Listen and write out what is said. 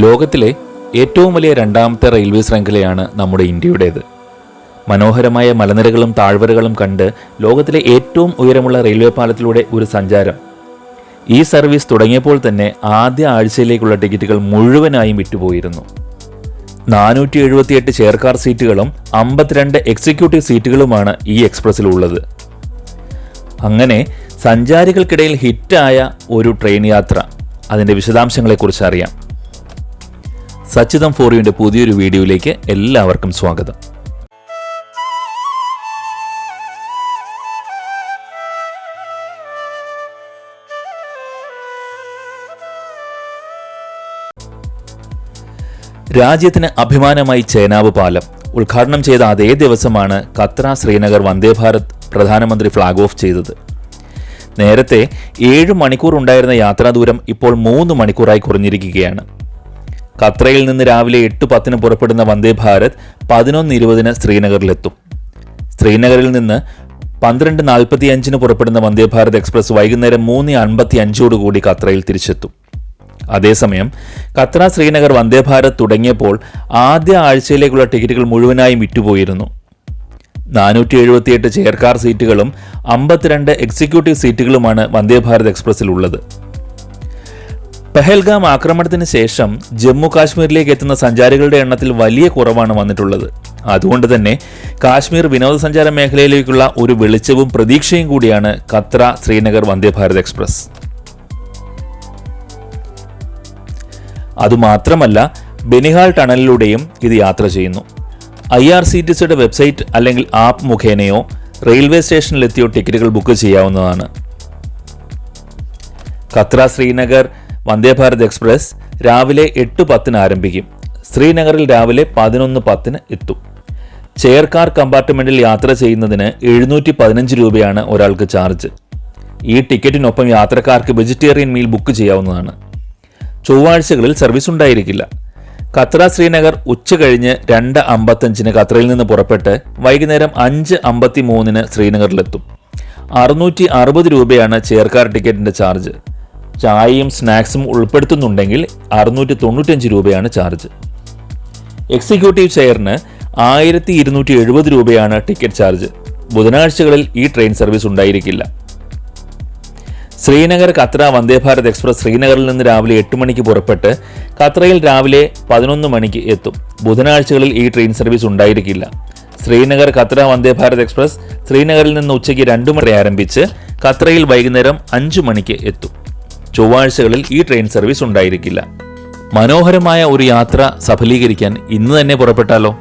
ലോകത്തിലെ ഏറ്റവും വലിയ രണ്ടാമത്തെ റെയിൽവേ ശൃംഖലയാണ് നമ്മുടെ ഇന്ത്യയുടേത്. മനോഹരമായ മലനിരകളും താഴ്വരകളും കണ്ട് ലോകത്തിലെ ഏറ്റവും ഉയരമുള്ള റെയിൽവേ പാലത്തിലൂടെ ഒരു സഞ്ചാരം. ഈ സർവീസ് തുടങ്ങിയപ്പോൾ തന്നെ ആദ്യ ആഴ്ചയിലേക്കുള്ള ടിക്കറ്റുകൾ മുഴുവനായും വിറ്റുപോയിരുന്നു. 478 ചെയർകാർ സീറ്റുകളും 52 എക്സിക്യൂട്ടീവ് സീറ്റുകളുമാണ് ഈ എക്സ്പ്രസ്സിലുള്ളത്. അങ്ങനെ സഞ്ചാരികൾക്കിടയിൽ ഹിറ്റായ ഒരു ട്രെയിൻ യാത്ര, അതിൻ്റെ വിശദാംശങ്ങളെക്കുറിച്ച് അറിയാം. സച്ചിതം ഫോർ യുവിൻ്റെ പുതിയൊരു വീഡിയോയിലേക്ക് എല്ലാവർക്കും സ്വാഗതം. രാജ്യത്തിന് അഭിമാനമായി ചേനാബ് പാലം ഉദ്ഘാടനം ചെയ്ത അതേ ദിവസമാണ് കത്ര ശ്രീനഗർ വന്ദേ ഭാരത് പ്രധാനമന്ത്രി ഫ്ലാഗ് ഓഫ് ചെയ്തത്. നേരത്തെ 7 മണിക്കൂർ ഉണ്ടായിരുന്ന യാത്രാദൂരം ഇപ്പോൾ 3 മണിക്കൂറായി കുറഞ്ഞിരിക്കുകയാണ്. കത്രയിൽ നിന്ന് രാവിലെ 8:10 പുറപ്പെടുന്ന വന്ദേ ഭാരത് 11:20 ശ്രീനഗറിലെത്തും. ശ്രീനഗറിൽ നിന്ന് 12:45 പുറപ്പെടുന്ന വന്ദേ ഭാരത് എക്സ്പ്രസ് വൈകുന്നേരം 3:55 കത്രയിൽ തിരിച്ചെത്തും. അതേസമയം കത്ര ശ്രീനഗർ വന്ദേ ഭാരത് തുടങ്ങിയപ്പോൾ ആദ്യ ആഴ്ചയിലേക്കുള്ള ടിക്കറ്റുകൾ മുഴുവനായും വിറ്റുപോയിരുന്നു. 478 ചെയർകാർ സീറ്റുകളും 52 എക്സിക്യൂട്ടീവ് സീറ്റുകളുമാണ് വന്ദേ ഭാരത് എക്സ്പ്രസ്സിലുള്ളത്. പെഹൽഗാം ആക്രമണത്തിന് ശേഷം ജമ്മു കാശ്മീരിലേക്ക് എത്തുന്ന സഞ്ചാരികളുടെ എണ്ണത്തിൽ വലിയ കുറവാണ് വന്നിട്ടുള്ളത്. അതുകൊണ്ട് തന്നെ കാശ്മീർ വിനോദസഞ്ചാര മേഖലയിലേക്കുള്ള ഒരു വെളിച്ചവും പ്രതീക്ഷയും കൂടിയാണ് കത്ര ശ്രീനഗർ വന്ദേ ഭാരത് എക്സ്പ്രസ്. അതുമാത്രമല്ല, ബനിഹാൾ ടണലിലൂടെയും ഇത് യാത്ര ചെയ്യുന്നു. IRCTCയുടെ വെബ്സൈറ്റ് അല്ലെങ്കിൽ ആപ്പ് മുഖേനയോ റെയിൽവേ സ്റ്റേഷനിലെത്തിയോ ടിക്കറ്റുകൾ ബുക്ക് ചെയ്യാവുന്നതാണ്. കത്ര ശ്രീനഗർ വന്ദേ ഭാരത് എക്സ്പ്രസ് രാവിലെ 8:10 ആരംഭിക്കും. ശ്രീനഗറിൽ രാവിലെ 11:10 എത്തും. ചെയർകാർ കമ്പാർട്ട്മെന്റിൽ യാത്ര ചെയ്യുന്നതിന് 715 രൂപയാണ് ഒരാൾക്ക് ചാർജ്. ഈ ടിക്കറ്റിനൊപ്പം യാത്രക്കാർക്ക് വെജിറ്റേറിയൻ മീൽ ബുക്ക് ചെയ്യാവുന്നതാണ്. ചൊവ്വാഴ്ചകളിൽ സർവീസ് ഉണ്ടായിരിക്കില്ല. കത്ര ശ്രീനഗർ ഉച്ച കഴിഞ്ഞ് 2:55 കത്രയിൽ നിന്ന് പുറപ്പെട്ട് വൈകുന്നേരം 5:53 ശ്രീനഗറിലെത്തും. 660 രൂപയാണ് ചെയർകാർ ടിക്കറ്റിന്റെ ചാർജ്. ചായയും സ്നാക്സും ഉൾപ്പെടുത്തുന്നുണ്ടെങ്കിൽ 695 രൂപയാണ് ചാർജ്. എക്സിക്യൂട്ടീവ് ചെയറിന് 1270 രൂപയാണ് ടിക്കറ്റ് ചാർജ്. ബുധനാഴ്ചകളിൽ ഈ ട്രെയിൻ സർവീസ് ഉണ്ടായിരിക്കില്ല. ശ്രീനഗർ കത്ര വന്ദേ ഭാരത് എക്സ്പ്രസ് ശ്രീനഗറിൽ നിന്ന് രാവിലെ 8 മണിക്ക് പുറപ്പെട്ട് കത്രയിൽ രാവിലെ 11 മണിക്ക് എത്തും. ബുധനാഴ്ചകളിൽ ഈ ട്രെയിൻ സർവീസ് ഉണ്ടായിരിക്കില്ല. ശ്രീനഗർ കത്ര വന്ദേ ഭാരത് എക്സ്പ്രസ് ശ്രീനഗറിൽ നിന്ന് ഉച്ചയ്ക്ക് 2 മണി ആരംഭിച്ച് കത്രയിൽ വൈകുന്നേരം 5 മണിക്ക് എത്തും. ചൊവ്വാഴ്ചകളിൽ ഈ ട്രെയിൻ സർവീസ് ഉണ്ടായിരിക്കില്ല. മനോഹരമായ ഒരു യാത്ര സഫലീകരിക്കാൻ ഇന്ന് തന്നെ പുറപ്പെട്ടാലോ?